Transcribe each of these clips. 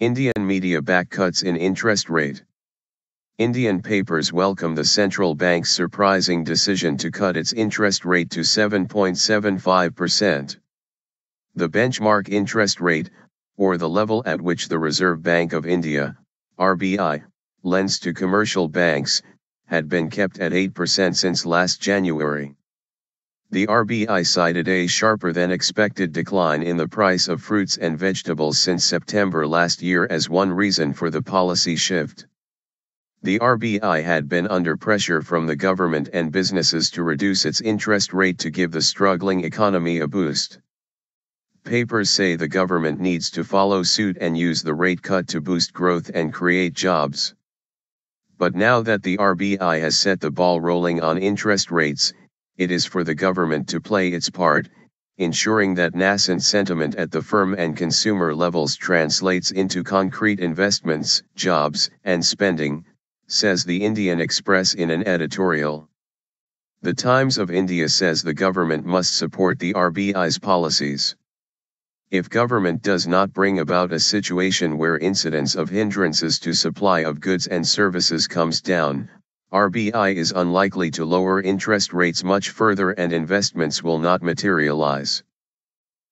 Indian media back cuts in interest rate. Indian papers welcome the central bank's surprising decision to cut its interest rate to 7.75%. The benchmark interest rate, or the level at which the Reserve Bank of India, RBI, lends to commercial banks, had been kept at 8% since last January. The RBI cited a sharper than expected decline in the price of fruits and vegetables since September last year as one reason for the policy shift. The RBI had been under pressure from the government and businesses to reduce its interest rate to give the struggling economy a boost. Papers say the government needs to follow suit and use the rate cut to boost growth and create jobs. But now that the RBI has set the ball rolling on interest rates, it is for the government to play its part, ensuring that nascent sentiment at the firm and consumer levels translates into concrete investments, jobs, and spending, says the Indian Express in an editorial. The Times of India says the government must support the RBI's policies. If government does not bring about a situation where incidence of hindrances to supply of goods and services comes down, RBI is unlikely to lower interest rates much further and investments will not materialize.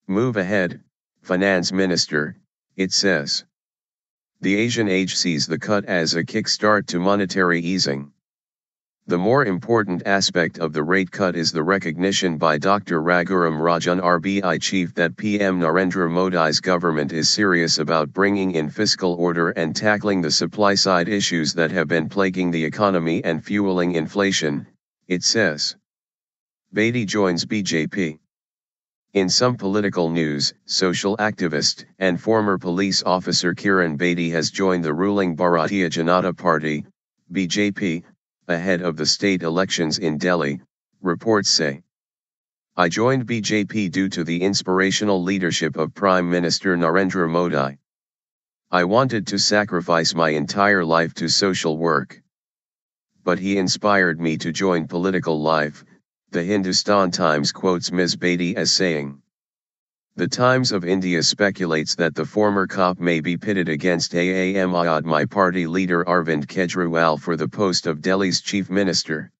Move ahead, Finance Minister, it says. The Asian age sees the cut as a kickstart to monetary easing. The more important aspect of the rate cut is the recognition by Dr. Raghuram Rajan, RBI chief, that PM Narendra Modi's government is serious about bringing in fiscal order and tackling the supply-side issues that have been plaguing the economy and fueling inflation, it says. Bedi joins BJP. In some political news, social activist and former police officer Kiran Bedi has joined the ruling Bharatiya Janata Party, BJP, ahead of the state elections in Delhi, reports say. I joined BJP due to the inspirational leadership of Prime Minister Narendra Modi. I wanted to sacrifice my entire life to social work. But he inspired me to join political life, the Hindustan Times quotes Ms. Bedi as saying. The Times of India speculates that the former cop may be pitted against Aam Aadmi Party leader Arvind Kejriwal for the post of Delhi's chief minister.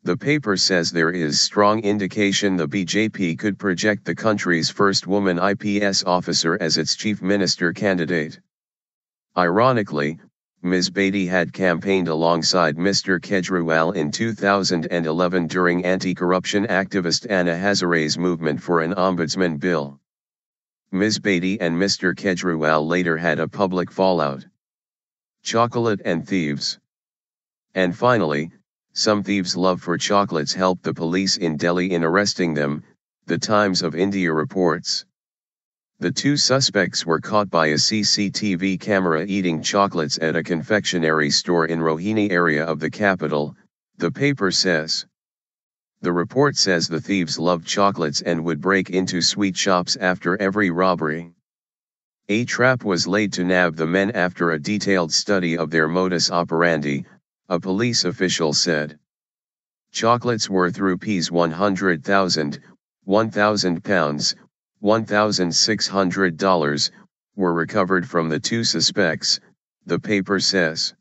The paper says there is strong indication the BJP could project the country's first woman IPS officer as its chief minister candidate. Ironically, Ms. Bedi had campaigned alongside Mr. Kejriwal in 2011 during anti-corruption activist Anna Hazare's movement for an ombudsman bill. Ms. Bedi and Mr. Kejriwal later had a public fallout. Chocolate and thieves. And finally, some thieves' love for chocolates helped the police in Delhi in arresting them, the Times of India reports. The two suspects were caught by a CCTV camera eating chocolates at a confectionery store in Rohini area of the capital, the paper says. The report says the thieves loved chocolates and would break into sweet shops after every robbery. A trap was laid to nab the men after a detailed study of their modus operandi, a police official said. Chocolates worth Rs 100,000, £1,000, $1,600, were recovered from the two suspects, the paper says.